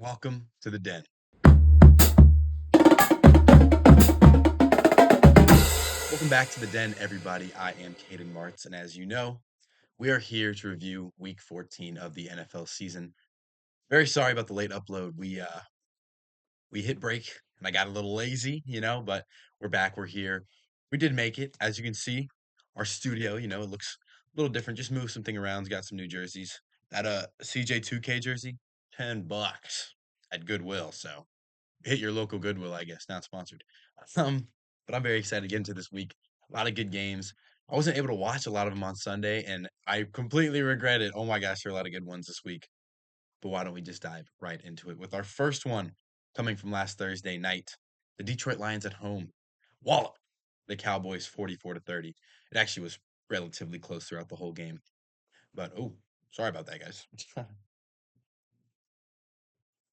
Welcome to the den. Welcome back to the den, everybody. I am Caden Martz, and as you know, we are here to review Week 14 of the NFL season. Very sorry about the late upload. We hit break, and I got a little lazy, but we're back. We're here. We did make it, as you can see. Our studio, it looks a little different. Just moved something around. Got some new jerseys. That CJ2K jersey, $10 at Goodwill. So hit your local Goodwill, I guess, not sponsored. Um, but I'm very excited to get into this week. A lot of good games. I wasn't able to watch a lot of them on Sunday, and I completely regret it. Oh my gosh, there are a lot of good ones this week. But why don't we just dive right into it with our first one coming from last Thursday night? The Detroit Lions at home wallop the Cowboys 44-30. It actually was relatively close throughout the whole game. But oh, sorry about that, guys.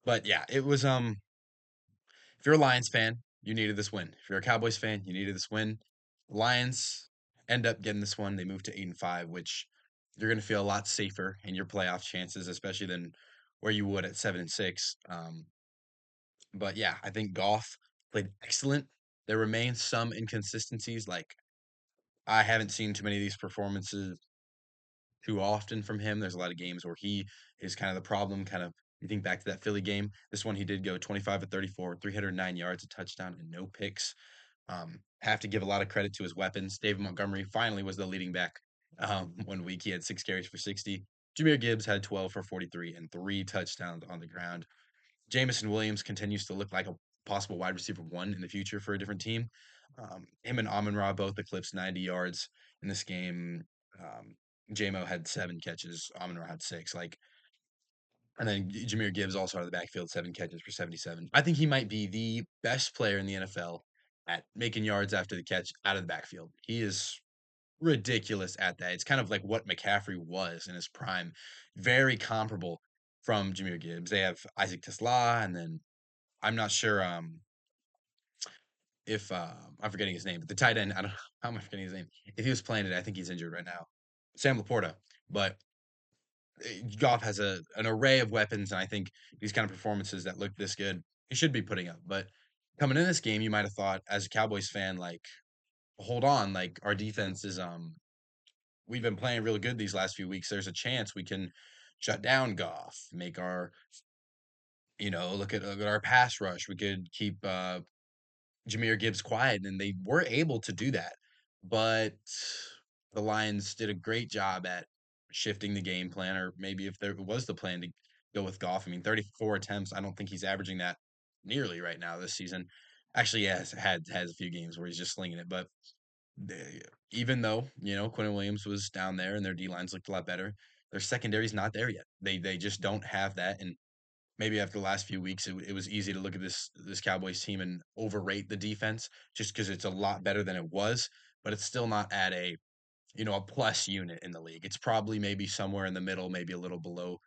But yeah, it was if you're a Lions fan, you needed this win. If you're a Cowboys fan, you needed this win. Lions end up getting this one. They move to 8-5, which you're going to feel a lot safer in your playoff chances, especially than where you would at 7-6. But yeah, I think Goff played excellent. There remain some inconsistencies. Like I haven't seen too many of these performances too often from him. There's a lot of games where he is kind of the problem. Kind of you think back to that Philly game. This one he did go 25 of 34, 309 yards, a touchdown, and no picks. Have to give a lot of credit to his weapons. David Montgomery finally was the leading back. One week he had 6 carries for 60. Jameer Gibbs had 12 for 43 and 3 touchdowns on the ground. Jamison Williams continues to look like a possible wide receiver one in the future for a different team. Him and Amon-Ra both eclipsed 90 yards in this game. Um, JMO had 7 catches. Amon-Ra had 6. And then Jameer Gibbs also out of the backfield, 7 catches for 77. I think he might be the best player in the NFL at making yards after the catch out of the backfield. He is ridiculous at that. It's kind of like what McCaffrey was in his prime. Very comparable from Jameer Gibbs. They have Isaac Tesla, and then I'm not sure if I'm forgetting his name, but the tight end, I don't know how am I forgetting his name. If he was playing it, I think he's injured right now. Sam Laporta. But Goff has an array of weapons, and I think these kind of performances that look this good, he should be putting up. But coming in this game, you might have thought as a Cowboys fan, like, hold on, like our defense is we've been playing really good these last few weeks. There's a chance we can shut down Goff, make our look at our pass rush. We could keep Jameer Gibbs quiet, and they were able to do that. But the Lions did a great job at shifting the game plan, or maybe if there was the plan to go with Goff. I mean, 34 attempts. I don't think he's averaging that nearly right now this season. Actually, yes, has a few games where he's just slinging it. But even though Quentin Williams was down there and their D lines looked a lot better, their secondary's not there yet. They just don't have that, and maybe after the last few weeks, it was easy to look at this Cowboys team and overrate the defense just because it's a lot better than it was, but it's still not at a plus unit in the league. It's probably maybe somewhere in the middle, maybe a little below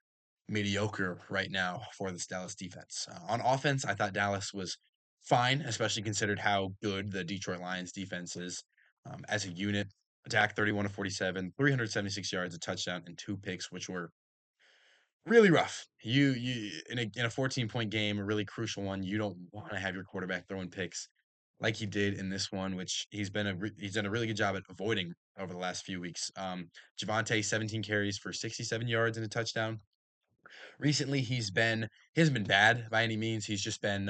mediocre right now for this Dallas defense. On offense, I thought Dallas was fine, especially considered how good the Detroit Lions defense is as a unit. Attack 31 of 47, 376 yards, a touchdown, and 2 picks, which were really rough. You in a 14-point game, a really crucial one, you don't want to have your quarterback throwing picks like he did in this one, which he's done a really good job at avoiding over the last few weeks. Javante 17 carries for 67 yards and a touchdown. Recently, he hasn't been bad by any means. He's just been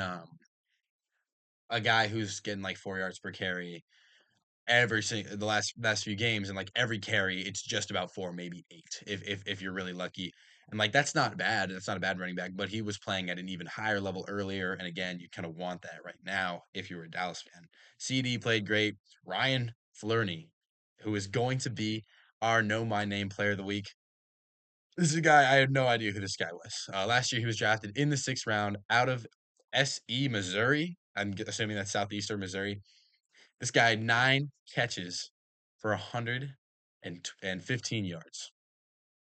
a guy who's getting like 4 yards per carry the last few games, and like every carry it's just about 4, maybe 8 if you're really lucky. And like that's not bad. That's not a bad running back, but he was playing at an even higher level earlier, and again, you kind of want that right now if you were a Dallas fan. CD played great. Ryan Flurney, who is going to be our Know My Name player of the week. This is a guy I had no idea who this guy was. Last year he was drafted in the 6th round out of SE Missouri. Assuming that's southeastern Missouri. This guy 9 catches for 115 yards.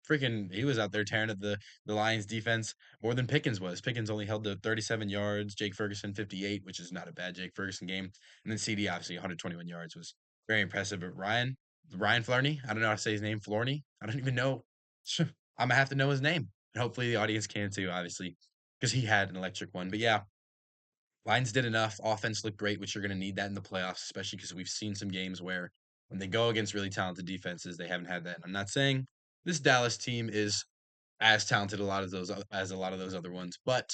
Freaking, he was out there tearing at the Lions defense more than Pickens was. Pickens only held to 37 yards. Jake Ferguson 58, which is not a bad Jake Ferguson game. And then CD obviously 121 yards was very impressive. But Ryan Flurney, I don't know how to say his name. Florney, I don't even know. I'm gonna have to know his name, and hopefully the audience can too. Obviously, because he had an electric one. But yeah, Lions did enough. Offense looked great, which you're going to need that in the playoffs, especially because we've seen some games where when they go against really talented defenses, they haven't had that. I'm not saying this Dallas team is as talented as a lot of those other ones, but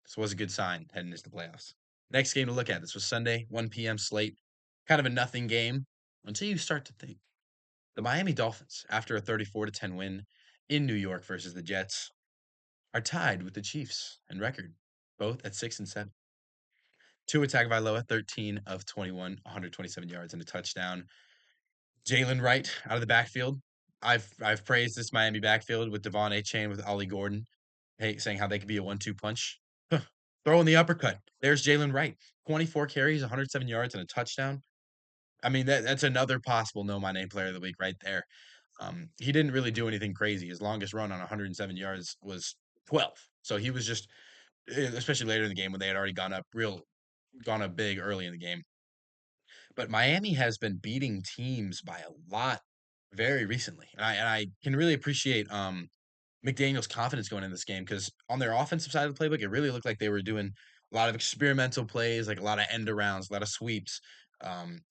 this was a good sign heading into the playoffs. Next game to look at, this was Sunday, 1 p.m. slate, kind of a nothing game until you start to think. The Miami Dolphins, after a 34 to 10 win in New York versus the Jets, are tied with the Chiefs in record, both at 6-7. Tua Tagovailoa, 13 of 21, 127 yards and a touchdown. Jalen Wright out of the backfield. I've praised this Miami backfield with Devon Achane, with Ollie Gordon, hey, saying how they could be a 1-2 punch. Throwing the uppercut. There's Jalen Wright, 24 carries, 107 yards and a touchdown. I mean, that's another possible no my name player of the week right there. He didn't really do anything crazy. His longest run on 107 yards was 12. So he was just, especially later in the game when they had already gone up big early in the game. But Miami has been beating teams by a lot very recently, and I can really appreciate McDaniel's confidence going in this game because on their offensive side of the playbook, it really looked like they were doing a lot of experimental plays, like a lot of end arounds, a lot of sweeps,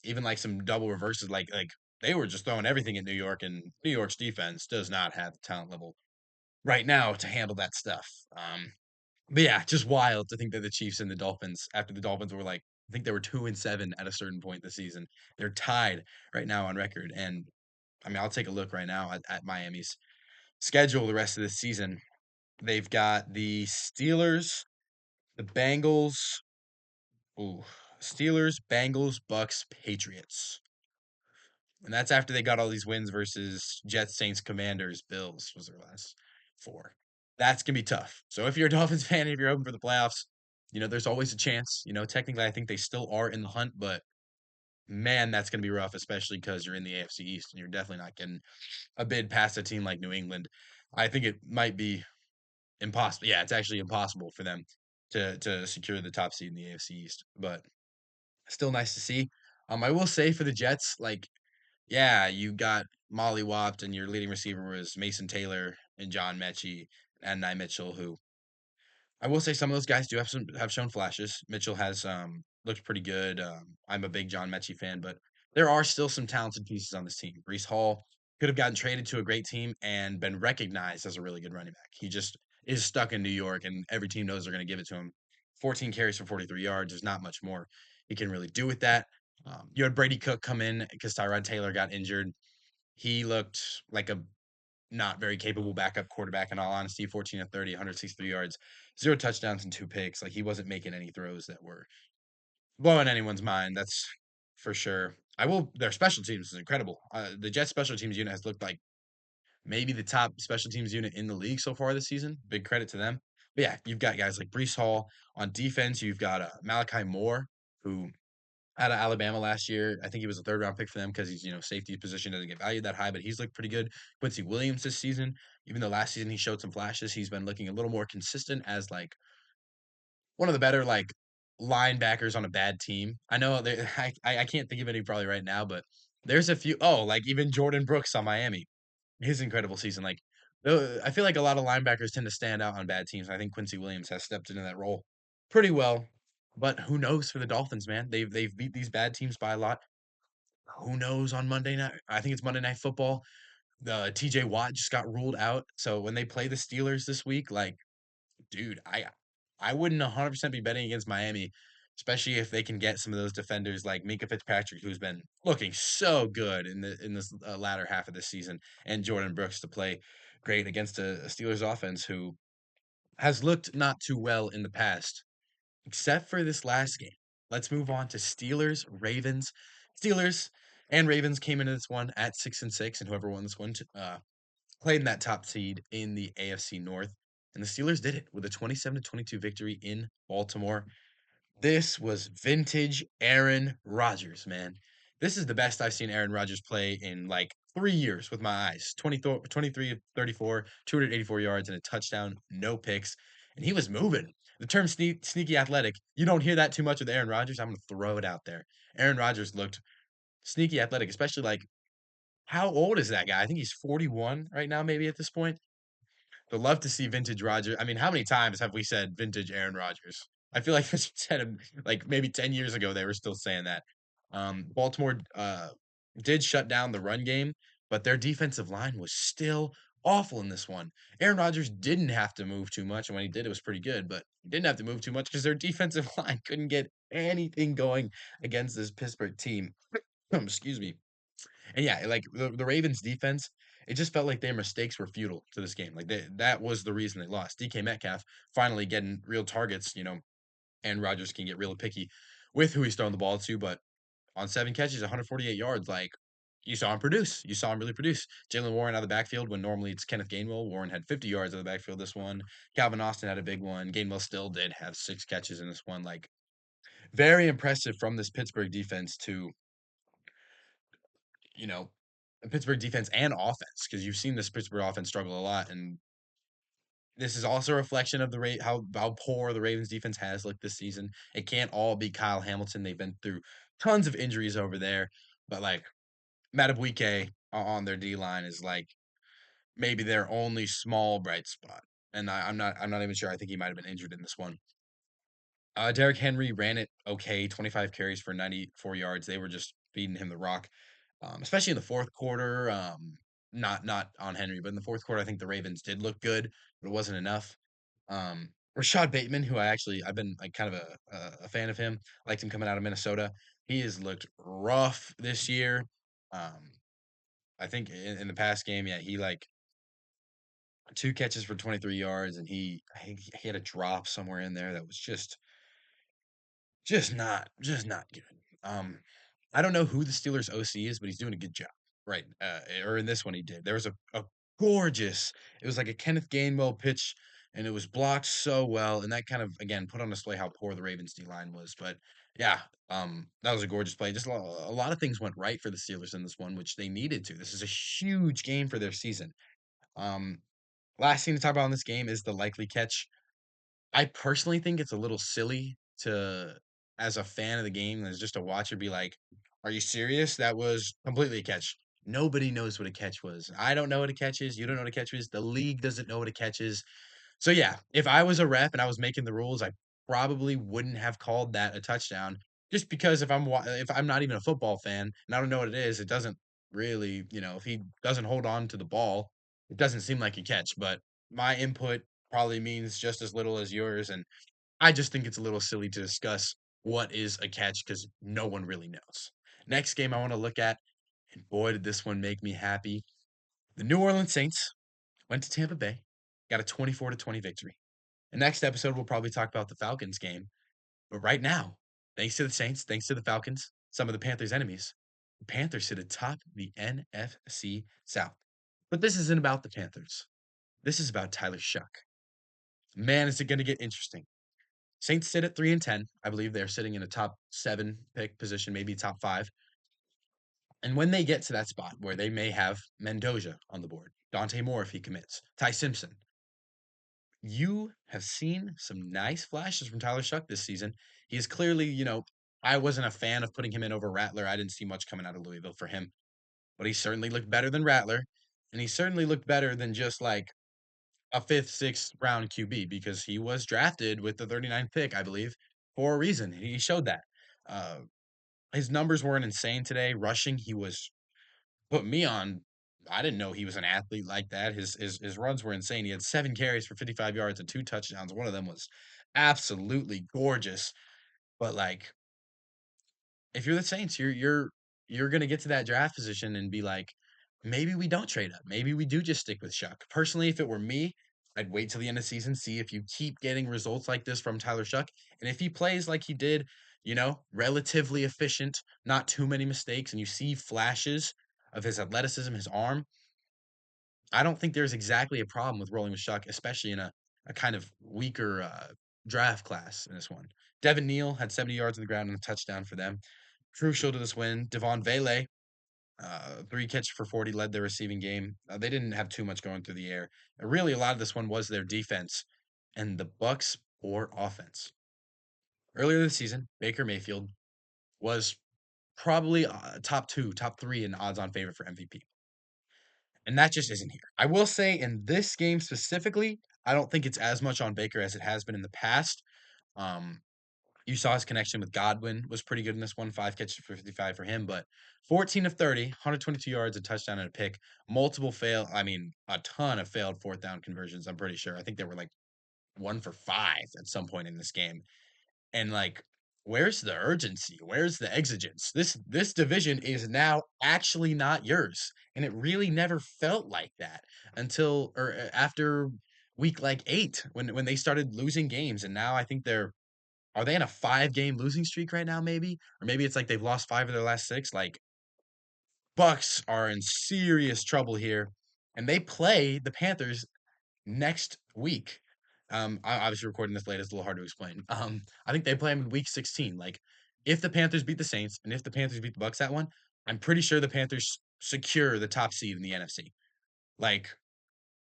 even like some double reverses. Like they were just throwing everything at New York, and New York's defense does not have the talent level right now to handle that stuff. But yeah, just wild to think that the Chiefs and the Dolphins, after the Dolphins were like, I think they were 2-7 at a certain point this season. They're tied right now on record. And I mean, I'll take a look right now at Miami's schedule the rest of this season. They've got the Steelers, the Bengals, ooh, Steelers, Bengals, Bucks, Patriots. And that's after they got all these wins versus Jets, Saints, Commanders, Bills was their last four. That's gonna be tough. So if you're a Dolphins fan, if you're hoping for the playoffs, there's always a chance. Technically I think they still are in the hunt, but man, that's gonna be rough, especially because you're in the AFC East and you're definitely not getting a bid past a team like New England. I think it might be impossible. Yeah, it's actually impossible for them to secure the top seed in the AFC East. But still nice to see. I will say for the Jets, like, yeah, you got Molly Wopt and your leading receiver was Mason Taylor and John Mechie and Nye Mitchell, who I will say some of those guys do have shown flashes. Mitchell has looked pretty good. I'm a big John Mechie fan, but there are still some talented pieces on this team. Brees Hall could have gotten traded to a great team and been recognized as a really good running back. He just is stuck in New York, and every team knows they're going to give it to him. 14 carries for 43 yards. There's not much more he can really do with that. You had Brady Cook come in because Tyrod Taylor got injured. He looked like a not very capable backup quarterback, in all honesty. 14 of 30, 163 yards, zero touchdowns and two picks. Like he wasn't making any throws that were blowing anyone's mind. That's for sure. Their special teams is incredible. The Jets special teams unit has looked like maybe the top special teams unit in the league so far this season. Big credit to them. But yeah, you've got guys like Brees Hall on defense. You've got Malachi Moore, who out of Alabama last year. I think he was a third round pick for them because he's, safety position doesn't get valued that high, but he's looked pretty good. Quincy Williams this season, even though last season he showed some flashes, he's been looking a little more consistent as like one of the better like linebackers on a bad team. I know I can't think of any probably right now, but there's a few. Oh, like even Jordan Brooks on Miami, his incredible season. Like I feel like a lot of linebackers tend to stand out on bad teams. I think Quincy Williams has stepped into that role pretty well. But who knows for the Dolphins, man? They've beat these bad teams by a lot. Who knows on Monday night? I think it's Monday Night Football. The TJ Watt just got ruled out. So when they play the Steelers this week, like, dude, I wouldn't 100% be betting against Miami, especially if they can get some of those defenders like Minka Fitzpatrick, who's been looking so good in this latter half of the season, and Jordan Brooks to play great against a Steelers offense who has looked not too well in the past, except for this last game. Let's move on to Steelers, Ravens. Steelers and Ravens came into this one at 6-6, and whoever won this one played in that top seed in the AFC North. And the Steelers did it with a 27-22 victory in Baltimore. This was vintage Aaron Rodgers, man. This is the best I've seen Aaron Rodgers play in like 3 years with my eyes. 23 of 34, 284 yards and a touchdown, no picks. And he was moving. The term sneaky athletic, you don't hear that too much with Aaron Rodgers. I'm going to throw it out there. Aaron Rodgers looked sneaky athletic, especially like how old is that guy? I think he's 41 right now, maybe at this point. So love to see vintage Rodgers. I mean, how many times have we said vintage Aaron Rodgers? I feel like this was said like maybe 10 years ago they were still saying that. Baltimore did shut down the run game, but their defensive line was still awful in this one. Aaron Rodgers didn't have to move too much, and when he did, it was pretty good, but he didn't have to move too much because their defensive line couldn't get anything going against this Pittsburgh team. Excuse me. And yeah, like the Ravens defense, it just felt like their mistakes were futile to this game. Like that was the reason they lost. DK Metcalf finally getting real targets, and Rodgers can get real picky with who he's throwing the ball to, but on 7 catches, 148 yards, like you saw him produce. You saw him really produce. Jalen Warren out of the backfield when normally it's Kenneth Gainwell. Warren had 50 yards out of the backfield this one. Calvin Austin had a big one. Gainwell still did have 6 catches in this one. Like very impressive from this Pittsburgh defense to you know, Pittsburgh defense and offense because you've seen this Pittsburgh offense struggle a lot, and this is also a reflection of the rate how poor the Ravens defense has looked this season. It can't all be Kyle Hamilton. They've been through tons of injuries over there, but like Madubuike on their D line is like maybe their only small bright spot. And I'm not even sure. I think he might have been injured in this one. Derrick Henry ran it okay, 25 carries for 94 yards. They were just feeding him the rock, especially in the fourth quarter. Not on Henry, but in the fourth quarter, I think the Ravens did look good, but it wasn't enough. Rashad Bateman, who I've been like kind of a fan of him, liked him coming out of Minnesota. He has looked rough this year. Um, I think in the past game, yeah, he like 2 catches for 23 yards, and I think he had a drop somewhere in there that was just not good. Um, I don't know who the Steelers OC is, but he's doing a good job, right? Or in this one, he did. There was a gorgeous. It was like a Kenneth Gainwell pitch, and it was blocked so well, and that kind of again put on display how poor the Ravens D line was. But yeah, that was a gorgeous play. Just a lot of things went right for the Steelers in this one, which they needed to. This is a huge game for their season. Um, Last thing to talk about in this game is the likely catch. I personally think it's a little silly to, as a fan of the game, as just a watcher, be like, "Are you serious? That was completely a catch." Nobody knows what a catch was. I don't know what a catch is. You don't know what a catch is. The league doesn't know what a catch is. So yeah, if I was a ref and I was making the rules, I probably wouldn't have called that a touchdown. Just because if I'm not even a football fan and I don't know what it is, it doesn't really, if he doesn't hold on to the ball, it doesn't seem like a catch. But my input probably means just as little as yours, and I just think it's a little silly to discuss what is a catch because no one really knows. Next game I want to look at, and boy, did this one make me happy. The New Orleans Saints went to Tampa Bay, got a 24-20 victory. The next episode, we'll probably talk about the Falcons game. But right now, thanks to the Saints, thanks to the Falcons, some of the Panthers' enemies, the Panthers sit atop the NFC South. But this isn't about the Panthers. This is about Tyler Shuck. Man, is it going to get interesting. Saints sit at 3-10. I believe they're sitting in a top 7 pick position, maybe top 5. And when they get to that spot where they may have Mendoza on the board, Dante Moore if he commits, Ty Simpson, you have seen some nice flashes from Tyler Shuck this season. He is clearly, I wasn't a fan of putting him in over Rattler. I didn't see much coming out of Louisville for him, but he certainly looked better than Rattler. And he certainly looked better than just like a fifth, sixth round QB because he was drafted with the 39th pick, I believe, for a reason. He showed that. Uh, his numbers weren't insane today. Rushing, he was put me on. I didn't know he was an athlete like that. His runs were insane. He had 7 carries for 55 yards and 2 touchdowns. One of them was absolutely gorgeous. But like, if you're the Saints, you're gonna get to that draft position and be like, maybe we don't trade up. Maybe we do just stick with Shuck. Personally, if it were me, I'd wait till the end of the season, see if you keep getting results like this from Tyler Shuck. And if he plays like he did, relatively efficient, not too many mistakes, and you see flashes of his athleticism, his arm, I don't think there's exactly a problem with rolling with Shuck, especially in a kind of weaker draft class in this one. Devin Neal had 70 yards on the ground and a touchdown for them. Crucial to this win. Devon Vele, 3 catch for 40, led their receiving game. They didn't have too much going through the air. Really, a lot of this one was their defense and the Bucks' poor offense. Earlier this season, Baker Mayfield was probably top 2, top 3 in odds-on favorite for MVP. and that just isn't here. I will say in this game specifically, I don't think it's as much on Baker as it has been in the past. Um, you saw his connection with Godwin was pretty good in this one, 5 catches for 55 for him, but 14 of 30, 122 yards, a touchdown, and a pick. A ton of failed fourth down conversions, I'm pretty sure. I think they were like 1 for 5 at some point in this game. And like, where's the urgency? Where's the exigence? This division is now actually not yours. And it really never felt like that until or after week like 8 when they started losing games. And now I think are they in a 5-game losing streak right now, maybe? Or maybe it's like they've lost 5 of their last 6. Like, Bucks are in serious trouble here. And they play the Panthers next week. I obviously recording this late, it's a little hard to explain. I think they play them in week 16. Like, if the Panthers beat the Saints and if the Panthers beat the Bucks that one, I'm pretty sure the Panthers secure the top seed in the NFC. Like,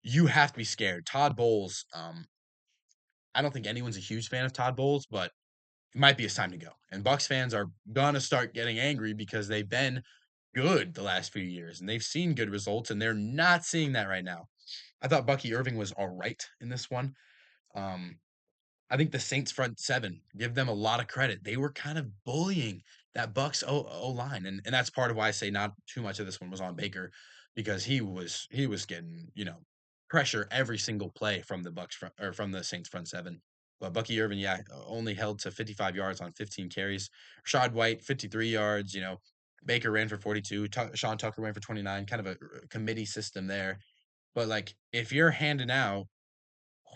you have to be scared. Todd Bowles, I don't think anyone's a huge fan of Todd Bowles, but it might be his time to go. And Bucks fans are gonna start getting angry because they've been good the last few years and they've seen good results, and they're not seeing that right now. I thought Bucky Irving was all right in this one. Um, I think the Saints front seven, give them a lot of credit. They were kind of bullying that Bucks O line, and that's part of why I say not too much of this one was on Baker, because he was getting pressure every single play from the Bucks front or from the Saints front seven. But Bucky Irvin, yeah, only held to 55 yards on 15 carries. Rashad White, 53 yards. Baker ran for 42. Sean Tucker ran for 29. Kind of a committee system there. But like, if you're handing out,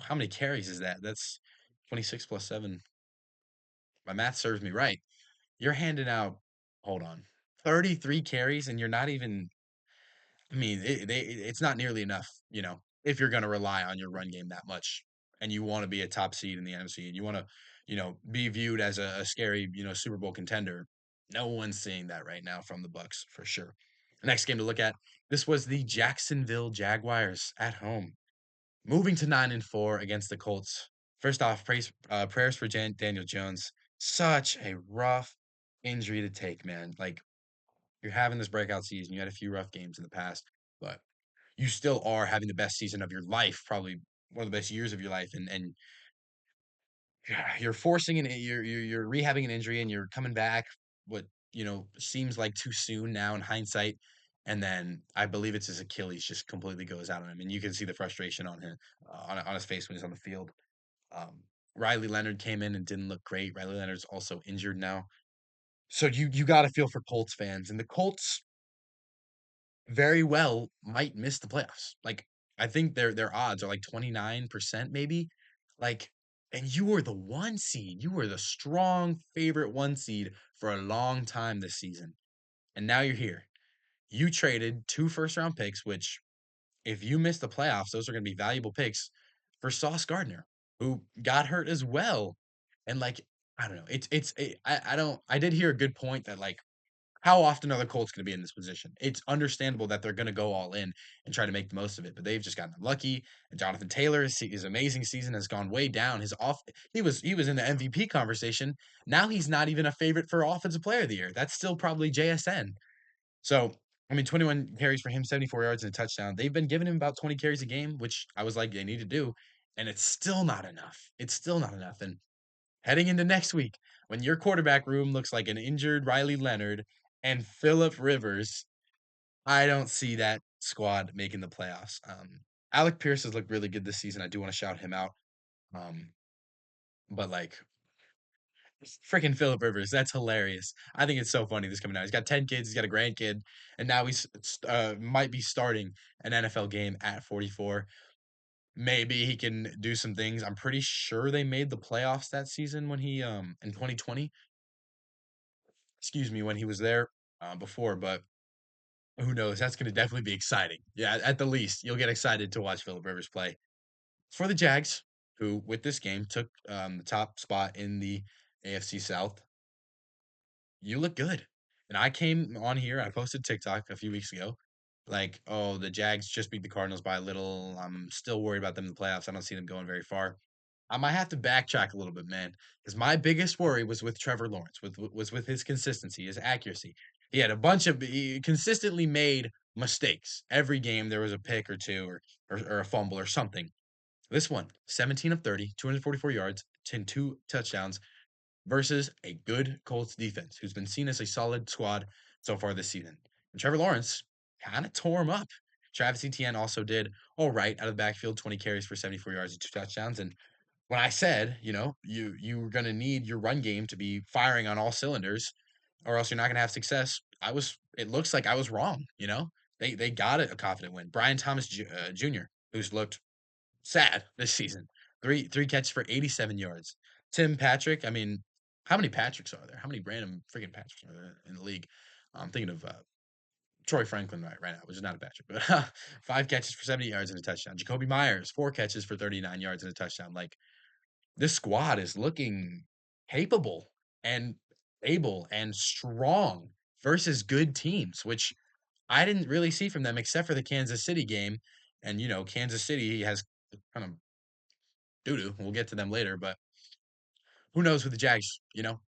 how many carries is that? That's 26 plus 7. My math serves me right. You're handing out, hold on, 33 carries, and you're not even, it's not nearly enough, if you're going to rely on your run game that much and you want to be a top seed in the NFC and you want to, be viewed as a scary, Super Bowl contender. No one's seeing that right now from the Bucks for sure. The next game to look at, this was the Jacksonville Jaguars at home, moving to 9-4 against the Colts. First off, prayers for Daniel Jones. Such a rough injury to take, man. Like, you're having this breakout season. You had a few rough games in the past, but you still are having the best season of your life, probably one of the best years of your life, and you're forcing you're rehabbing an injury and you're coming back. What seems like too soon now in hindsight, and then I believe it's his Achilles just completely goes out on him, and you can see the frustration on him on his face when he's on the field. Um, Riley Leonard came in and didn't look great. Riley Leonard's also injured now, so you got to feel for Colts fans, and the Colts very well might miss the playoffs. Like, I think their odds are like 29% maybe. Like, and you were the 1 seed. You were the strong favorite 1 seed for a long time this season. And now you're here. You traded 2 first round picks, which if you miss the playoffs, those are going to be valuable picks for Sauce Gardner, who got hurt as well. And like, I don't know. I don't I did hear a good point that like, how often are the Colts going to be in this position? It's understandable that they're going to go all in and try to make the most of it, but they've just gotten unlucky. And Jonathan Taylor, his amazing season has gone way down. He was in the MVP conversation. Now he's not even a favorite for Offensive Player of the Year. That's still probably JSN. So 21 carries for him, 74 yards and a touchdown. They've been giving him about 20 carries a game, which I was like, they need to do, and it's still not enough. It's still not enough. And heading into next week, when your quarterback room looks like an injured Riley Leonard and Philip Rivers, I don't see that squad making the playoffs. Alec Pierce has looked really good this season. I do want to shout him out. Um, but like, freaking Philip Rivers, that's hilarious. I think it's so funny this coming out. He's got 10 kids, he's got a grandkid, and now he's might be starting an NFL game at 44. Maybe he can do some things. I'm pretty sure they made the playoffs that season when he in 2020, excuse me, when he was there before, but who knows? That's going to definitely be exciting. Yeah, at the least, you'll get excited to watch Philip Rivers play. For the Jags, who with this game took the top spot in the AFC South, you look good. And I came on here, I posted TikTok a few weeks ago, like, oh, the Jags just beat the Cardinals by a little. I'm still worried about them in the playoffs. I don't see them going very far. I might have to backtrack a little bit, man, because my biggest worry was with Trevor Lawrence, was with his consistency, his accuracy. He had a bunch of he consistently made mistakes. Every game there was a pick or two or a fumble or something. This one, 17 of 30, 244 yards, 2 touchdowns versus a good Colts defense who's been seen as a solid squad so far this season. And Trevor Lawrence kind of tore him up. Travis Etienne also did all right out of the backfield, 20 carries for 74 yards and 2 touchdowns. And when I said, you were going to need your run game to be firing on all cylinders, or else you're not going to have success. It looks like I was wrong. They got it a confident win. Brian Thomas Jr., who's looked sad this season, three catches for 87 yards. Tim Patrick, I mean, how many Patricks are there? How many random freaking Patricks are there in the league? I'm thinking of Troy Franklin right now, which is not a Patrick, but 5 catches for 70 yards and a touchdown. Jacoby Myers, 4 catches for 39 yards and a touchdown. Like, this squad is looking capable and able and strong versus good teams, which I didn't really see from them except for the Kansas City game. And Kansas City has kind of doo doo. We'll get to them later, but who knows with the Jags?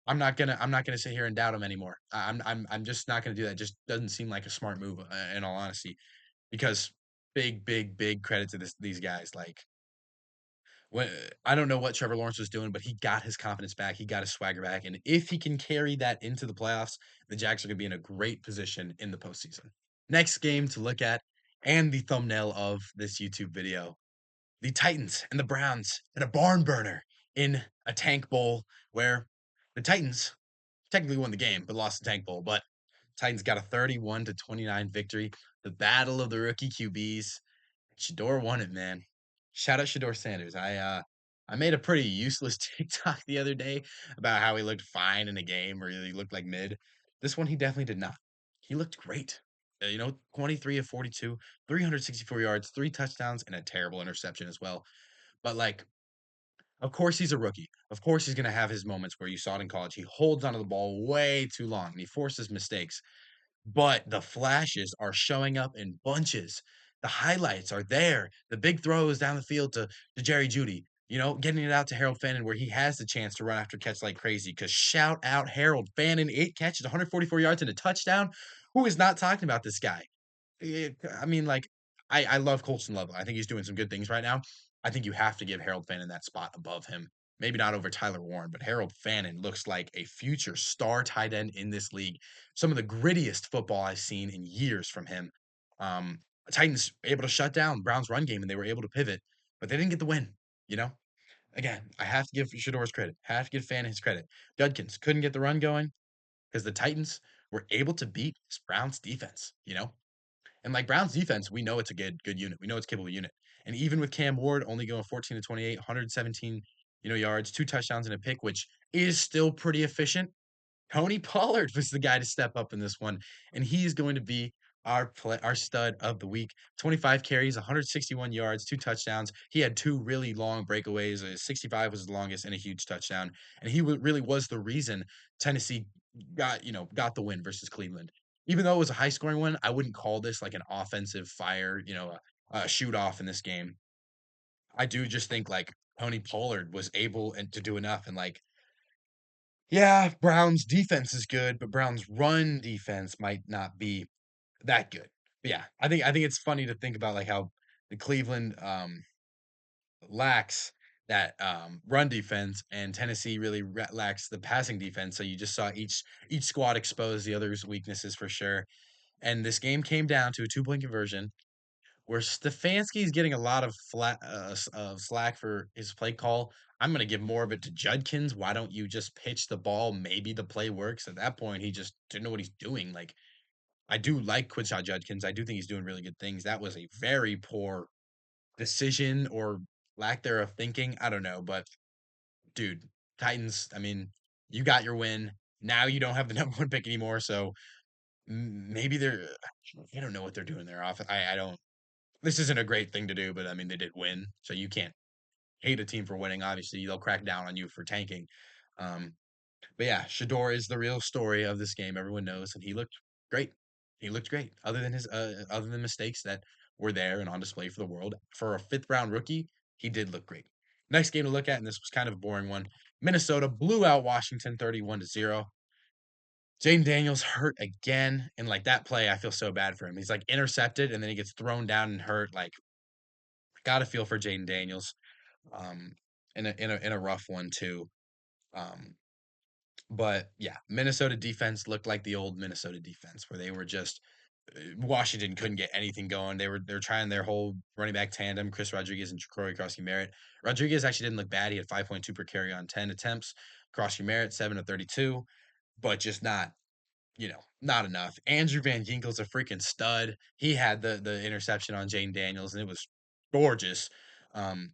I'm not gonna sit here and doubt them anymore. I'm just not gonna do that. Just doesn't seem like a smart move, in all honesty, because big credit to these guys. Like, when I don't know what Trevor Lawrence was doing, but he got his confidence back. He got his swagger back. And if he can carry that into the playoffs, the Jags are going to be in a great position in the postseason. Next game to look at, and the thumbnail of this YouTube video, the Titans and the Browns in a barn burner in a tank bowl where the Titans technically won the game, but lost the tank bowl. But Titans got a 31-29 victory. The battle of the rookie QBs. Shedeur won it, man. Shout out Shedeur Sanders. I made a pretty useless TikTok the other day about how he looked fine in a game or he looked like mid. This one he definitely did not. He looked great. 23 of 42, 364 yards, 3 touchdowns, and a terrible interception as well. But like, of course he's a rookie. Of course he's gonna have his moments where you saw it in college. He holds onto the ball way too long and he forces mistakes, but the flashes are showing up in bunches. The highlights are there. The big throws down the field to Jerry Judy, getting it out to Harold Fannin where he has the chance to run after catch like crazy. Because shout out Harold Fannin, 8 catches, 144 yards, and a touchdown. Who is not talking about this guy? I mean, like, I love Colson Love. I think he's doing some good things right now. I think you have to give Harold Fannin that spot above him. Maybe not over Tyler Warren, but Harold Fannin looks like a future star tight end in this league. Some of the grittiest football I've seen in years from him. Um, Titans able to shut down Browns run game and they were able to pivot, but they didn't get the win. You know, Again, I have to give Shador's credit. Have to give Fannin his credit. Judkins couldn't get the run going because the Titans were able to beat this Browns defense. And like Brown's defense, we know it's a good unit. We know it's a capable unit. And even with Cam Ward only going 14 to 28, 117, yards, 2 touchdowns and a pick, which is still pretty efficient. Tony Pollard was the guy to step up in this one, and he's going to be our stud of the week. 25 carries, 161 yards, 2 touchdowns. He had 2 really long breakaways. 65 was the longest, and a huge touchdown. And he really was the reason Tennessee got the win versus Cleveland. Even though it was a high scoring one, I wouldn't call this like an offensive fire, a shoot off in this game. I do just think like Tony Pollard was able to do enough, and like, yeah, Brown's defense is good, but Brown's run defense might not be that good. But yeah, I think it's funny to think about like how the Cleveland lacks that run defense and Tennessee really lacks the passing defense. So you just saw each squad expose the other's weaknesses for sure. And this game came down to a 2-point conversion where Stefanski is getting a lot of slack for his play call. I'm going to give more of it to Judkins. Why don't you just pitch the ball? Maybe the play works. At that point, he just didn't know what he's doing. Like, I do like Quinshot Judkins. I do think he's doing really good things. That was a very poor decision or lack thereof thinking. I don't know, but dude, Titans. I mean, you got your win. Now you don't have the number one pick anymore, so maybe they're. I don't know what they're doing there off. I don't. This isn't a great thing to do, but I mean, they did win, so you can't hate a team for winning. Obviously, they'll crack down on you for tanking. Um, but yeah, Shador is the real story of this game. Everyone knows, and he looked great. He looked great. Other than mistakes that were there and on display for the world, for a fifth round rookie, he did look great. Next game to look at, and this was kind of a boring one. Minnesota blew out Washington 31-0. Jaden Daniels hurt again, and, like, that play, I feel so bad for him. He's, like, intercepted, and then he gets thrown down and hurt, like, gotta feel for Jaden Daniels, um, in a rough one too, um, but, yeah, Minnesota defense looked like the old Minnesota defense where they were just Washington couldn't get anything going. They were trying their whole running back tandem, Chris Rodriguez and Corey Krosky-Merritt. Rodriguez actually didn't look bad. He had 5.2 per carry on 10 attempts. Krosky-Merritt, 7 of 32, but just not, not enough. Andrew Van Ginkel's a freaking stud. He had the interception on Jane Daniels, and it was gorgeous. Um,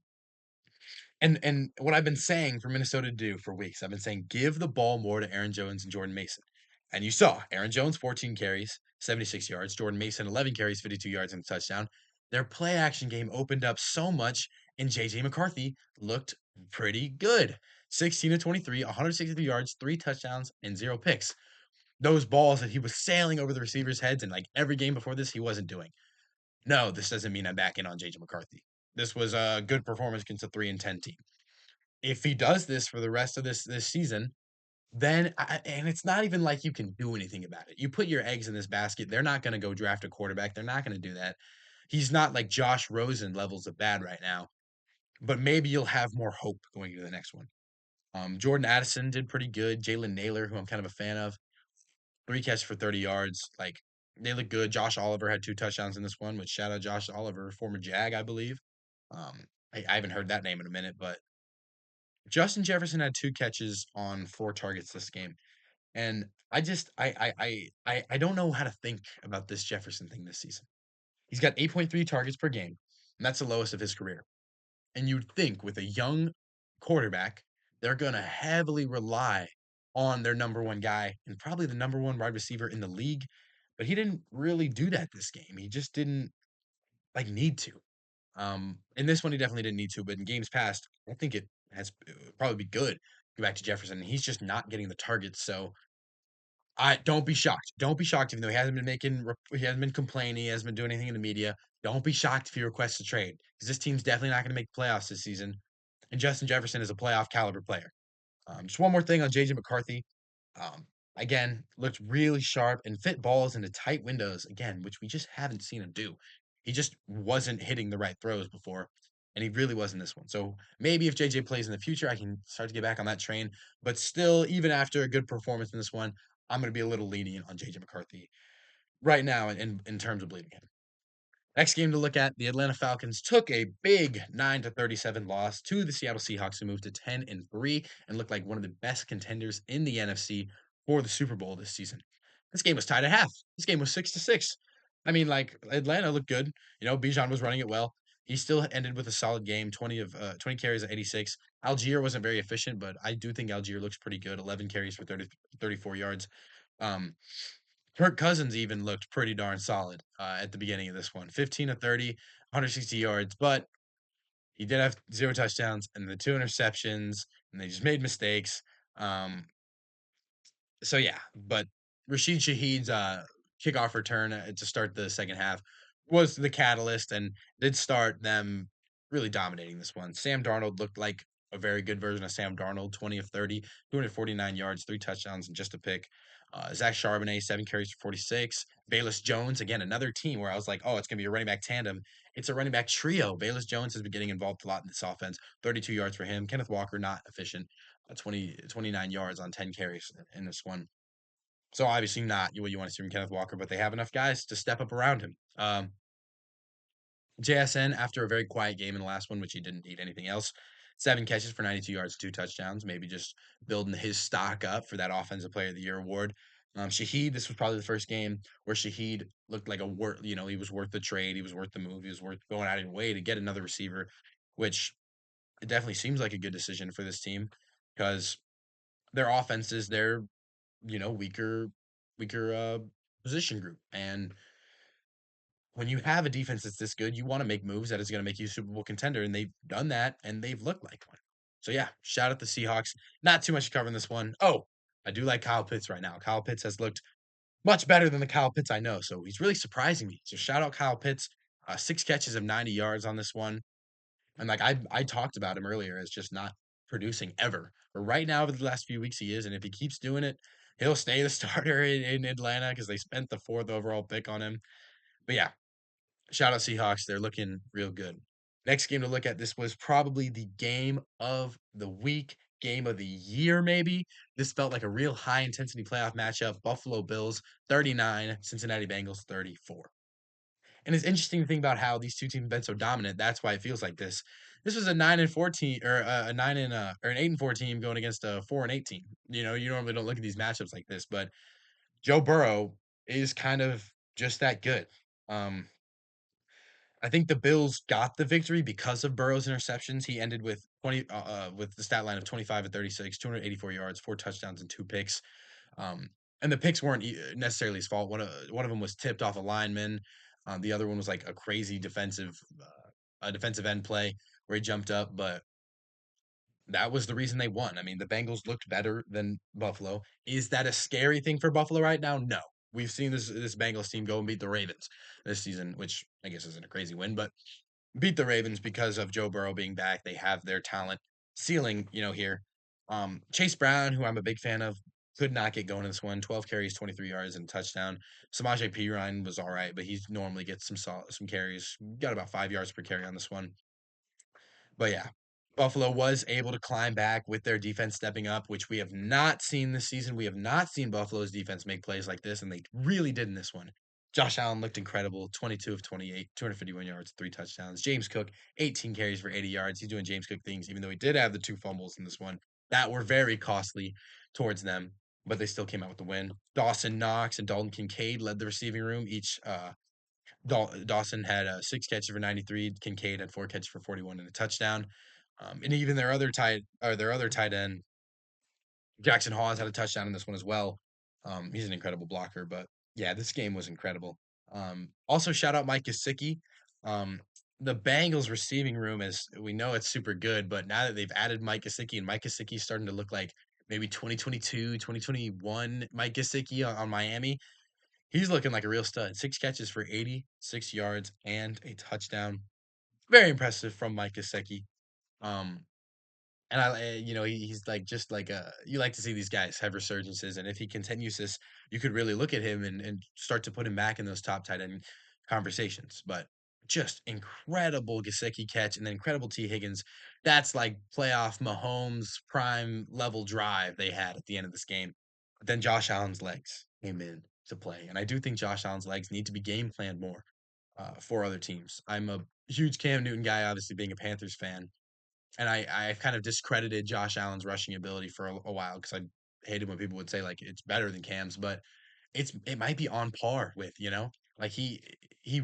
and what I've been saying for Minnesota to do for weeks, I've been saying give the ball more to Aaron Jones and Jordan Mason. And you saw Aaron Jones 14 carries, 76 yards, Jordan Mason 11 carries, 52 yards and a touchdown. Their play action game opened up so much, and JJ McCarthy looked pretty good. 16 to 23, 163 yards, 3 touchdowns, and 0 picks. Those balls that he was sailing over the receivers' heads, and like every game before this, he wasn't doing. No, this doesn't mean I'm back in on JJ McCarthy. This was a good performance against a 3-10 team. If he does this for the rest of this season, then and it's not even like you can do anything about it. You put your eggs in this basket. They're not going to go draft a quarterback. They're not going to do that. He's not like Josh Rosen levels of bad right now, but maybe you'll have more hope going into the next one. Jordan Addison did pretty good. Jalen Naylor, who I'm kind of a fan of, 3 catches for 30 yards. Like they look good. Josh Oliver had 2 touchdowns in this one, which shout out Josh Oliver, former Jag, I believe. Um, I haven't heard that name in a minute, but Justin Jefferson had 2 catches on 4 targets this game. And I just I don't know how to think about this Jefferson thing this season. He's got 8.3 targets per game, and that's the lowest of his career. And you'd think with a young quarterback, they're gonna heavily rely on their number one guy and probably the number one wide receiver in the league. But he didn't really do that this game. He just didn't like need to. In this one, he definitely didn't need to, but in games past, I think it would probably be good. Go back to Jefferson. He's just not getting the targets. So I don't be shocked. Don't be shocked, even though he hasn't been complaining, he hasn't been doing anything in the media. Don't be shocked if he requests a trade because this team's definitely not going to make playoffs this season. And Justin Jefferson is a playoff caliber player. Just one more thing on JJ McCarthy. Um, again, looked really sharp and fit balls into tight windows again, which we just haven't seen him do. He just wasn't hitting the right throws before, and he really wasn't this one. So maybe if JJ plays in the future, I can start to get back on that train. But still, even after a good performance in this one, I'm going to be a little lenient on JJ McCarthy right now in terms of bleeding him. Next game to look at, the Atlanta Falcons took a big 9-37 loss to the Seattle Seahawks, who moved to 10-3 and looked like one of the best contenders in the NFC for the Super Bowl this season. This game was tied at half. This game was 6-6. I mean, like Atlanta looked good. Bijan was running it well. He still ended with a solid game, 20 carries at 86. Algier wasn't very efficient, but I do think Algier looks pretty good. 11 carries for 34 yards. Um, Kirk Cousins even looked pretty darn solid at the beginning of this one. 15 to 30, 160 yards, but he did have 0 touchdowns and the 2 interceptions, and they just made mistakes. Um, so yeah, but Rashid Shaheed's kickoff return to start the second half was the catalyst and did start them really dominating this one. Sam Darnold looked like a very good version of Sam Darnold, 20 of 30, 249 yards, 3 touchdowns, and just a pick. Zach Charbonnet, 7 carries for 46. Bayless Jones, again, another team where I was like, oh, it's going to be a running back tandem. It's a running back trio. Bayless Jones has been getting involved a lot in this offense. 32 yards for him. Kenneth Walker, not efficient. 29 yards on 10 carries in this one. So obviously not what you want to see from Kenneth Walker, but they have enough guys to step up around him. JSN, after a very quiet game in the last one, which he didn't need anything else, 7 catches for 92 yards, 2 touchdowns, maybe just building his stock up for that Offensive Player of the Year award. Shaheed, this was probably the first game where Shaheed looked like he was worth the trade, he was worth the move, he was worth going out of his way to get another receiver, which it definitely seems like a good decision for this team because their offense is their weaker position group. And when you have a defense that's this good, you want to make moves that is going to make you a Super Bowl contender, and they've done that, and they've looked like one. So yeah, shout out the Seahawks. Not too much to cover in this one. Oh, I do like Kyle Pitts right now. Kyle Pitts has looked much better than the Kyle Pitts I know, so he's really surprising me. So shout out Kyle Pitts. 6 catches of 90 yards on this one, and like I talked about him earlier as just not producing ever. But right now, over the last few weeks, he is, and if he keeps doing it, he'll stay the starter in Atlanta because they spent the fourth overall pick on him. But yeah, shout out Seahawks. They're looking real good. Next game to look at, this was probably the game of the week, game of the year, maybe. This felt like a real high intensity playoff matchup. Buffalo Bills 39, Cincinnati Bengals 34. And it's interesting to think about how these two teams have been so dominant. That's why it feels like this. This was a 9-14 or a 8-4 team going against a 4-8 team. You normally don't look at these matchups like this, but Joe Burrow is kind of just that good. Um, I think the Bills got the victory because of Burrow's interceptions. He ended with 20 with the stat line of 25 and 36, 284 yards, 4 touchdowns, and 2 picks. Um, and the picks weren't necessarily his fault. One of them was tipped off a lineman. The other one was like a defensive end play where he jumped up, but that was the reason they won. I mean, the Bengals looked better than Buffalo. Is that a scary thing for Buffalo right now? No. We've seen this Bengals team go and beat the Ravens this season, which I guess isn't a crazy win, but beat the Ravens because of Joe Burrow being back. They have their talent ceiling, here. Chase Brown, who I'm a big fan of, could not get going in this one. 12 carries, 23 yards, and a touchdown. Samaje Perine was all right, but he normally gets some carries. Got about 5 yards per carry on this one. But yeah, Buffalo was able to climb back with their defense stepping up, which we have not seen this season. We have not seen Buffalo's defense make plays like this, and they really did in this one. Josh Allen looked incredible, 22 of 28, 251 yards, 3 touchdowns. James Cook, 18 carries for 80 yards. He's doing James Cook things, even though he did have the 2 fumbles in this one that were very costly towards them, but they still came out with the win. Dawson Knox and Dalton Kincaid led the receiving room, each Dawson had 6 catches for 93. Kincaid had 4 catches for 41 and a touchdown. And even their other tight end, Jackson Hawes, had a touchdown in this one as well. He's an incredible blocker, but yeah, this game was incredible. Also, shout out Mike Gesicki. Um, the Bengals receiving room, is we know it's super good, but now that they've added Mike Gesicki, and Mike Gesicki is starting to look like maybe 2022, 2021 Mike Gesicki on Miami. He's looking like a real stud. 6 catches for 86 yards and a touchdown. Very impressive from Mike Gesicki. Um, and he's like just like you like to see these guys have resurgences, and if he continues this, you could really look at him and start to put him back in those top tight end conversations. But just incredible Gesicki catch, and then incredible T Higgins. That's like playoff Mahomes prime level drive they had at the end of this game. But then Josh Allen's legs came in to play, and I do think Josh Allen's legs need to be game planned more for other teams. I'm a huge Cam Newton guy, obviously being a Panthers fan, and I've kind of discredited Josh Allen's rushing ability for a while because I hated when people would say like it's better than Cam's, but it might be on par with, like he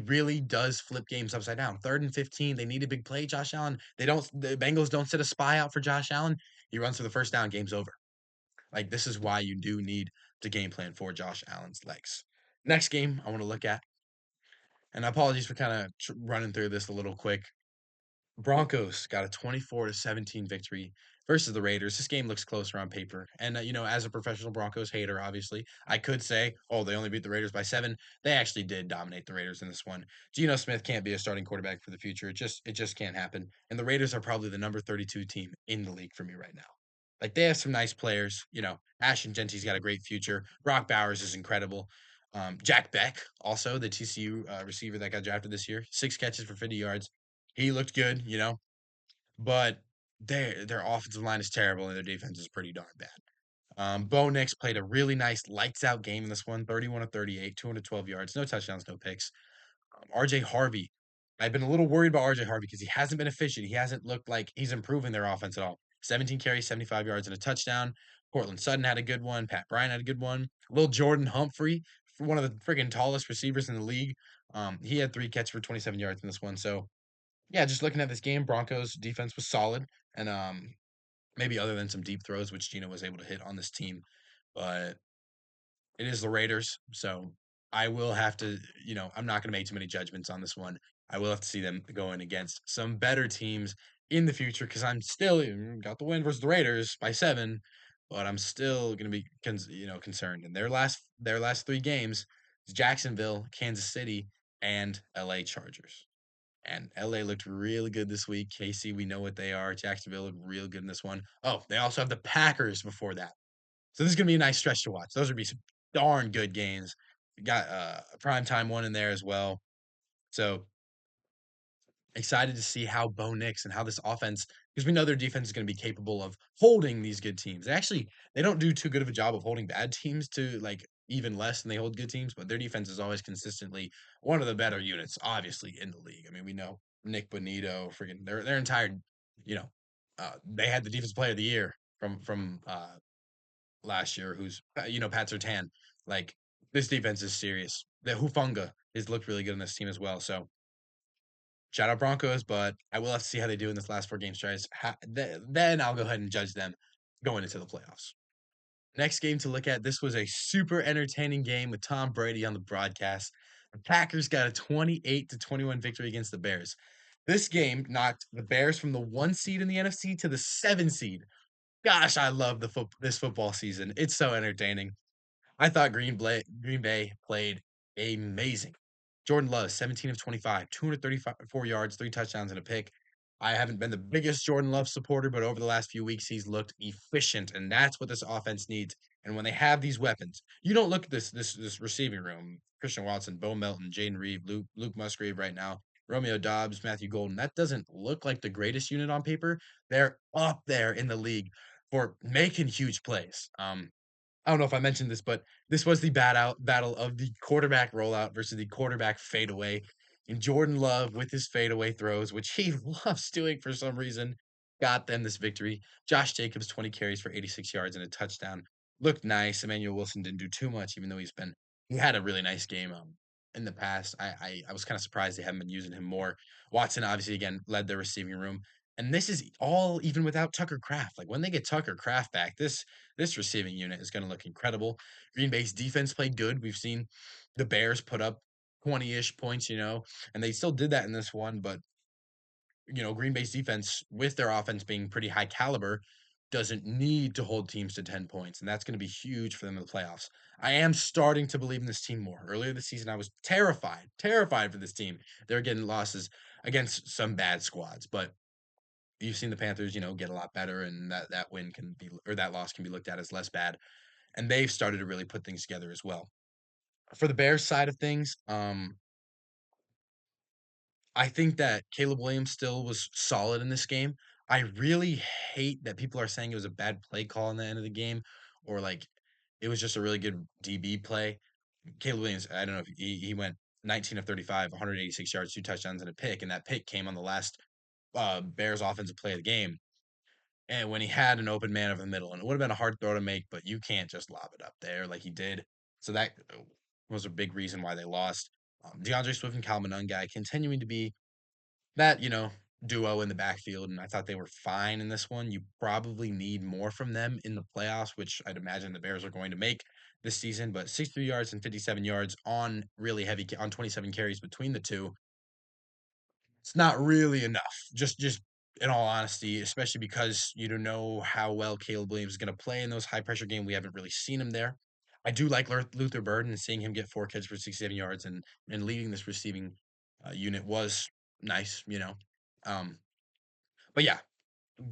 really does flip games upside down. 3rd and 15, they need a big play. Josh Allen, the Bengals don't set a spy out for Josh Allen. He runs for the first down, game's over. Like, this is why you do need to game plan for Josh Allen's legs. Next game I want to look at, and apologies for kind of running through this a little quick. Broncos got a 24-17 victory versus the Raiders. This game looks closer on paper. And, as a professional Broncos hater, obviously, I could say, oh, they only beat the Raiders by 7. They actually did dominate the Raiders in this one. Geno Smith can't be a starting quarterback for the future. It just can't happen. And the Raiders are probably the number 32 team in the league for me right now. Like, they have some nice players. Ashton Genty's got a great future. Brock Bowers is incredible. Jack Beck, also the TCU receiver that got drafted this year, 6 catches for 50 yards. He looked good, but their offensive line is terrible and their defense is pretty darn bad. Bo Nix played a really nice lights out game in this one, 31 of 38, 212 yards, no touchdowns, no picks. RJ Harvey, I've been a little worried about RJ Harvey because he hasn't been efficient. He hasn't looked like he's improving their offense at all. 17 carries, 75 yards, and a touchdown. Cortland Sutton had a good one. Pat Bryant had a good one. Little Jordan Humphrey, one of the friggin' tallest receivers in the league. He had 3 catches for 27 yards in this one. So yeah, just looking at this game, Broncos defense was solid, and maybe other than some deep throws, which Gino was able to hit on this team, but it is the Raiders, so I will have to, I'm not going to make too many judgments on this one. I will have to see them going against some better teams in the future because I'm still got the win versus the Raiders by 7, but I'm still going to be concerned. And their last 3 games is Jacksonville, Kansas City, and L.A. Chargers. And LA looked really good this week. KC, we know what they are. Jacksonville looked real good in this one. Oh, they also have the Packers before that. So this is gonna be a nice stretch to watch. Those would be some darn good games. We got a primetime one in there as well. So excited to see how Bo Nix and how this offense, because we know their defense is going to be capable of holding these good teams. They don't do too good of a job of holding bad teams to like even less than they hold good teams, but their defense is always consistently one of the better units, obviously, in the league. I mean, we know Nick Bonito, freaking their entire, you know, they had the defensive player of the year from last year, who's Pat Surtain. Like this defense is serious. The Hufunga has looked really good on this team as well. So shout out Broncos, but I will have to see how they do in this last 4 game stretch. Then I'll go ahead and judge them going into the playoffs. Next game to look at. This was a super entertaining game with Tom Brady on the broadcast. The Packers got a 28-21 victory against the Bears. This game knocked the Bears from the 1 seed in the NFC to the 7 seed. Gosh, I love this football season. It's so entertaining. I thought Green Bay played amazing. Jordan Love, 17 of 25, 234 yards, 3 touchdowns, and a pick. I haven't been the biggest Jordan Love supporter, but over the last few weeks, he's looked efficient, and that's what this offense needs. And when they have these weapons, you don't look at this receiving room. Christian Watson, Bo Melton, Jaden Reed, Luke Musgrave right now, Romeo Dobbs, Matthew Golden. That doesn't look like the greatest unit on paper. They're up there in the league for making huge plays. I don't know if I mentioned this, but this was the battle of the quarterback rollout versus the quarterback fadeaway. And Jordan Love, with his fadeaway throws, which he loves doing for some reason, got them this victory. Josh Jacobs, 20 carries for 86 yards and a touchdown. Looked nice. Emmanuel Wilson didn't do too much, even though he had a really nice game in the past. I was kind of surprised they haven't been using him more. Watson obviously again led their receiving room. And this is all even without Tucker Kraft. Like when they get Tucker Kraft back, this receiving unit is going to look incredible. Green Bay's defense played good. We've seen the Bears put up 20-ish points, and they still did that in this one. But, Green Bay's defense, with their offense being pretty high caliber, doesn't need to hold teams to 10 points. And that's going to be huge for them in the playoffs. I am starting to believe in this team more. Earlier this season, I was terrified for this team. They're getting losses against some bad squads. But you've seen the Panthers, get a lot better, and that win can be or that loss can be looked at as less bad, and they've started to really put things together as well. For the Bears side of things, I think that Caleb Williams still was solid in this game. I really hate that people are saying it was a bad play call in the end of the game, or like it was just a really good DB play. Caleb Williams, I don't know if he went 19 of 35, 186 yards, 2 touchdowns, and a pick, and that pick came on the last Bears offensive play of the game. And when he had an open man over the middle, and it would have been a hard throw to make, but you can't just lob it up there like he did. So that was a big reason why they lost. DeAndre Swift and Calvin guy continuing to be that, duo in the backfield, and I thought they were fine in this one. You probably need more from them in the playoffs, which I'd imagine the Bears are going to make this season. But 63 yards and 57 yards on really heavy on 27 carries between the two, it's not really enough. Just in all honesty, especially because you don't know how well Caleb Williams is going to play in those high pressure games. We haven't really seen him there. I do like Luther Burden, and seeing him get 4 catches for 67 yards and leading this receiving unit was nice, Um, but yeah,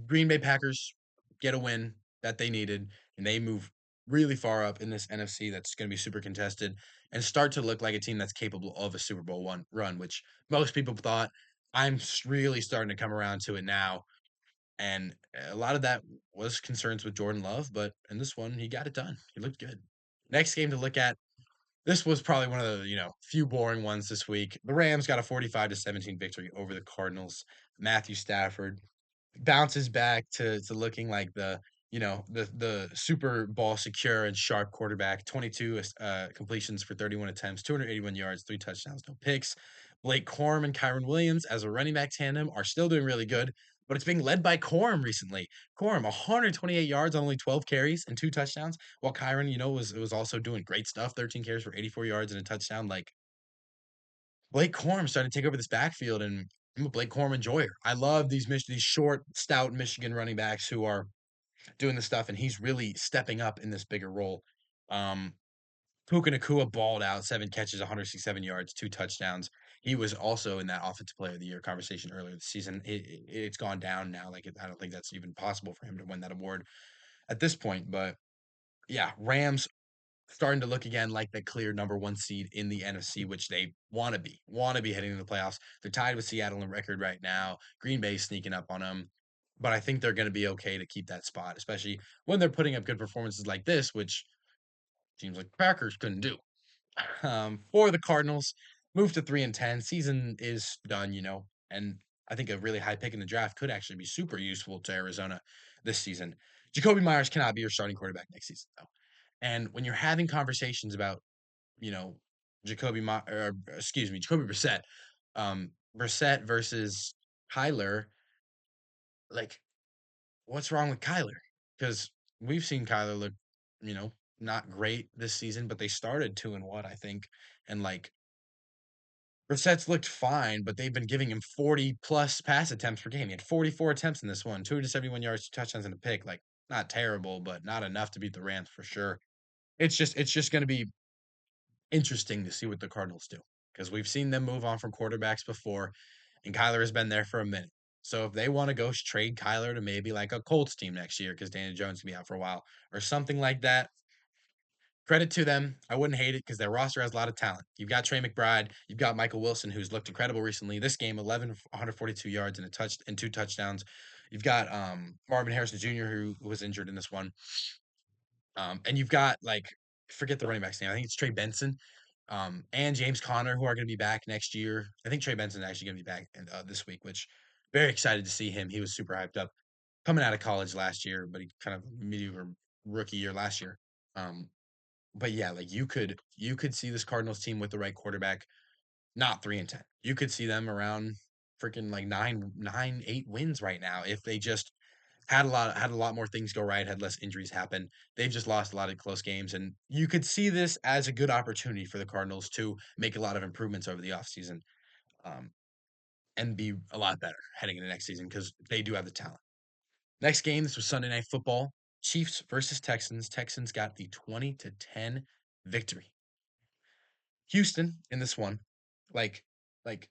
Green Bay Packers get a win that they needed, and they move really far up in this NFC that's going to be super contested and start to look like a team that's capable of a Super Bowl one run, which most people thought. Really starting to come around to it now, and a lot of that was concerns with Jordan Love, but in this one, he got it done. He looked good. Next game to look at. This was probably one of the few boring ones this week. The Rams got a 45-17 victory over the Cardinals. Matthew Stafford bounces back to looking like the super ball secure and sharp quarterback. 22 completions for 31 attempts, 281 yards, 3 touchdowns, no picks. Blake Corum and Kyron Williams as a running back tandem are still doing really good, but it's being led by Corum recently. Corum 128 yards on only 12 carries and 2 touchdowns, while Kyron, was also doing great stuff. 13 carries for 84 yards and a touchdown. Like Blake Corum starting to take over this backfield, and I'm a Blake Corum enjoyer. I love these short, stout Michigan running backs who are doing this stuff, and he's really stepping up in this bigger role. Um, Puka Nacua balled out, 7 catches, 167 yards, 2 touchdowns. He was also in that Offensive Player of the Year conversation earlier this season. It's gone down now. I don't think that's even possible for him to win that award at this point, but Yeah, Rams starting to look again like the clear number 1 seed in the NFC, which they wanna be heading to the playoffs. They're tied with Seattle in record right now. Green Bay sneaking up on them, but I think they're gonna be okay to keep that spot, especially when they're putting up good performances like this, which teams like Packers couldn't do. For the Cardinals, move to 3-10. Season is done, and I think a really high pick in the draft could actually be super useful to Arizona this season. Jacoby Myers cannot be your starting quarterback next season, though. And when you're having conversations about, you know, Jacoby Brissett, Brissett versus Kyler, like, what's wrong with Kyler? Because we've seen Kyler look, you know, not great this season, but they started 2-1, I think, and like Brissett's looked fine, but they've been giving him 40 plus pass attempts per game. He had 44 attempts in this one, 271 yards, 2 touchdowns, and a pick. Like, not terrible, but not enough to beat the Rams for sure. It's just going to be interesting to see what the Cardinals do because we've seen them move on from quarterbacks before, and Kyler has been there for a minute. So if they want to go trade Kyler to maybe like a Colts team next year because Daniel Jones can be out for a while or something like that, credit to them. I wouldn't hate it because their roster has a lot of talent. You've got Trey McBride, you've got Michael Wilson, who's looked incredible recently. This game, 11, 142 yards and a touch and 2 touchdowns. You've got Marvin Harrison Jr., who was injured in this one. And you've got like forget the running back's name. I think it's Trey Benson. And James Conner, who are going to be back next year. I think Trey Benson's actually going to be back this week, which very excited to see him. He was super hyped up coming out of college last year, but he kind of mediocre rookie year last year. Um, but yeah, like you could see this Cardinals team with the right quarterback, not 3-10. You could see them around freaking like 8 wins right now if they just had a lot more things go right, had less injuries happen. They've just lost a lot of close games, and you could see this as a good opportunity for the Cardinals to make a lot of improvements over the offseason, um, and be a lot better heading into next season because they do have the talent. Next game, this was Sunday Night Football. Chiefs versus Texans. Texans got the 20-10 victory. Houston in this one, like like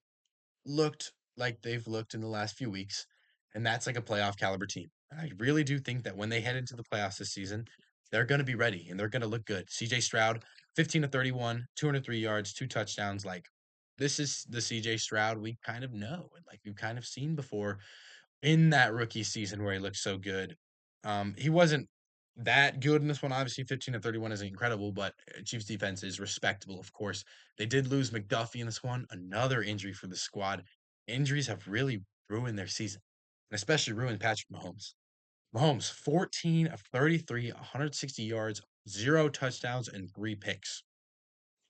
looked like they've looked in the last few weeks, and that's like a playoff caliber team. I really do think that when they head into the playoffs this season, they're going to be ready and they're going to look good. CJ Stroud, 15 to 31, 203 yards, 2 touchdowns. Like, this is the CJ Stroud we kind of know and like we've kind of seen before in that rookie season where he looked so good. He wasn't that good in this one. Obviously, 15 to 31 isn't incredible, but Chiefs defense is respectable, of course. They did lose McDuffie in this one, another injury for the squad. Injuries have really ruined their season, and especially ruined Patrick Mahomes. Mahomes, 14 of 33, 160 yards, 0 touchdowns, and 3 picks.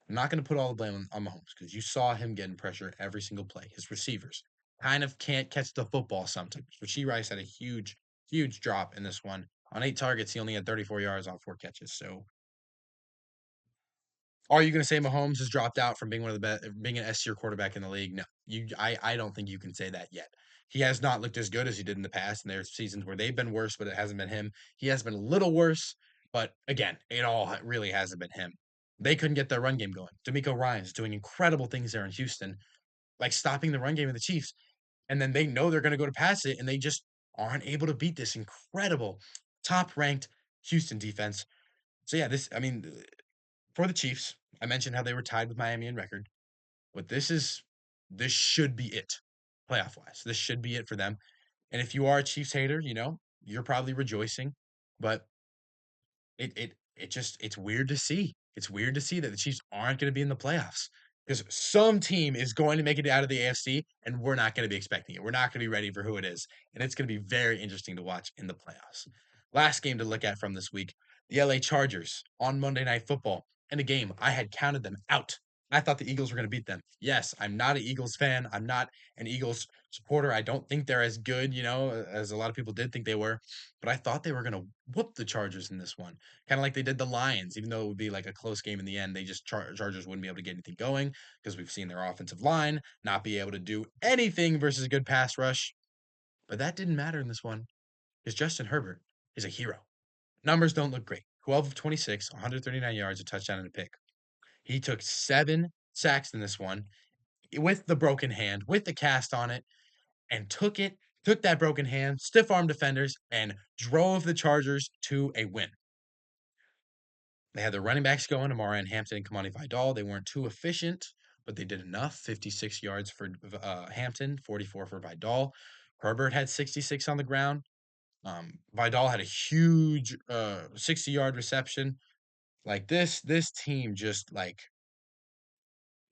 I'm not going to put all the blame on Mahomes because you saw him getting pressure every single play. His receivers kind of can't catch the football sometimes. Rasheed Rice had a huge, huge drop in this one. On 8 targets, he only had 34 yards on 4 catches. So are you going to say Mahomes has dropped out from being one of the best, being an S tier quarterback in the league? No, I don't think you can say that yet. He has not looked as good as he did in the past, and there's seasons where they've been worse, but it hasn't been him. He has been a little worse, but again, it all really hasn't been him. They couldn't get their run game going. D'Amico Ryan's doing incredible things there in Houston, like stopping the run game of the Chiefs, and then they know they're going to go to pass it, and they just aren't able to beat this incredible, top ranked Houston defense. So yeah, I mean, for the Chiefs, I mentioned how they were tied with Miami in record, but this should be it, playoff wise. This should be it for them. And if you are a Chiefs hater, you're probably rejoicing, but it's weird to see. It's weird to see that the Chiefs aren't going to be in the playoffs because some team is going to make it out of the AFC, and we're not going to be expecting it. We're not going to be ready for who it is, and it's going to be very interesting to watch in the playoffs. Last game to look at from this week: the LA Chargers on Monday Night Football. In a game I had counted them out. I thought the Eagles were going to beat them. Yes, I'm not an Eagles fan. I'm not an Eagles supporter. I don't think they're as good, as a lot of people did think they were. But I thought they were going to whoop the Chargers in this one, kind of like they did the Lions. Even though it would be like a close game in the end, they just Chargers wouldn't be able to get anything going because we've seen their offensive line not be able to do anything versus a good pass rush. But that didn't matter in this one because Justin Herbert is a hero. Numbers don't look great. 12 of 26, 139 yards, a touchdown, and a pick. He took 7 sacks in this one with the broken hand, with the cast on it, and took that broken hand, stiff arm defenders, and drove the Chargers to a win. They had their running backs going, Amara and Hampton and Kamani Vidal. They weren't too efficient, but they did enough. 56 yards for Hampton, 44 for Vidal. Herbert had 66 on the ground. Vidal had a huge 60-yard reception. Like this team just like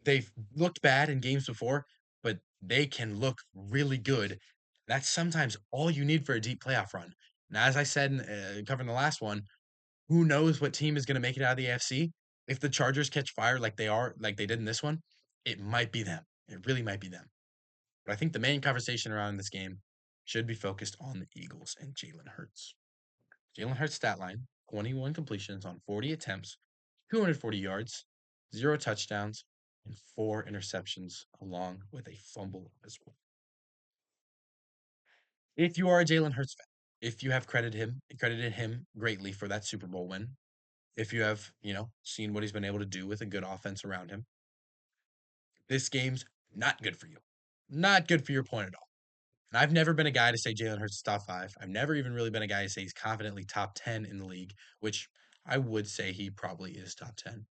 they've looked bad in games before, but they can look really good. That's sometimes all you need for a deep playoff run. Now, as I said in covering the last one, who knows what team is going to make it out of the AFC? If the Chargers catch fire like they did in this one, it might be them. It really might be them. But I think the main conversation around this game should be focused on the Eagles and Jalen Hurts. Jalen Hurts' stat line: 21 completions on 40 attempts, 240 yards, 0 touchdowns, and 4 interceptions, along with a fumble as well. If you are a Jalen Hurts fan, if you have credited him greatly for that Super Bowl win, if you have, seen what he's been able to do with a good offense around him, this game's not good for you. Not good for your point at all. And I've never been a guy to say Jalen Hurts is top five. I've never even really been a guy to say he's confidently top 10 in the league, which I would say he probably is top 10.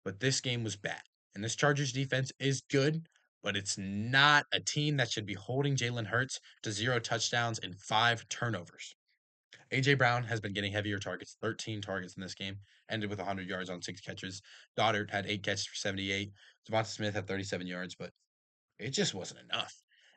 But this game was bad. And this Chargers defense is good, but it's not a team that should be holding Jalen Hurts to 0 touchdowns and 5 turnovers. AJ Brown has been getting heavier targets, 13 targets in this game, ended with 100 yards on 6 catches. Goddard had 8 catches for 78. Devonta Smith had 37 yards, but it just wasn't enough.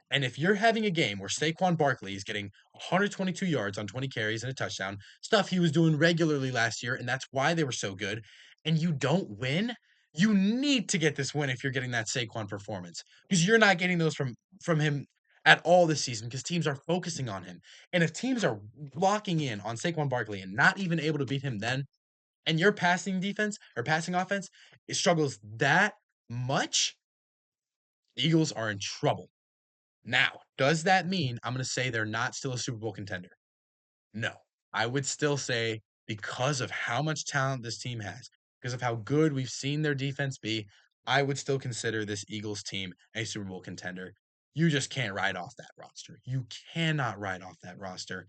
And if you're having a game where Saquon Barkley is getting 122 yards on 20 carries and a touchdown, stuff he was doing regularly last year, and that's why they were so good, and you don't win, you need to get this win if you're getting that Saquon performance. Because you're not getting those from him at all this season because teams are focusing on him. And if teams are locking in on Saquon Barkley and not even able to beat him then, and your passing defense or passing offense, it struggles that much, Eagles are in trouble. Now, does that mean I'm going to say they're not still a Super Bowl contender? No. I would still say because of how much talent this team has, because of how good we've seen their defense be, I would still consider this Eagles team a Super Bowl contender. You just can't write off that roster. You cannot write off that roster,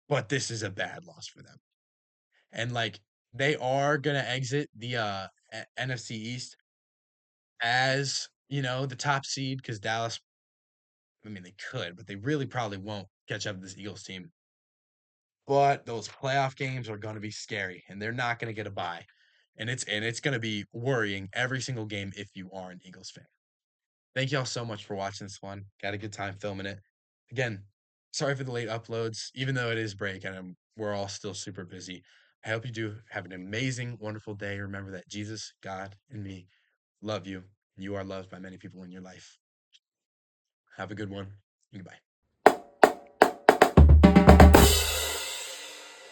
but this is a bad loss for them. And like they are going to exit the NFC East as, the top seed because Dallas, I mean, they could, but they really probably won't catch up to this Eagles team. But those playoff games are going to be scary, and they're not going to get a bye, and it's going to be worrying every single game if you are an Eagles fan. Thank y'all so much for watching this one. Got a good time filming it. Again, sorry for the late uploads, even though it is break and we're all still super busy. I hope you do have an amazing, wonderful day. Remember that Jesus, God, and me love you. You are loved by many people in your life. Have a good one. Goodbye.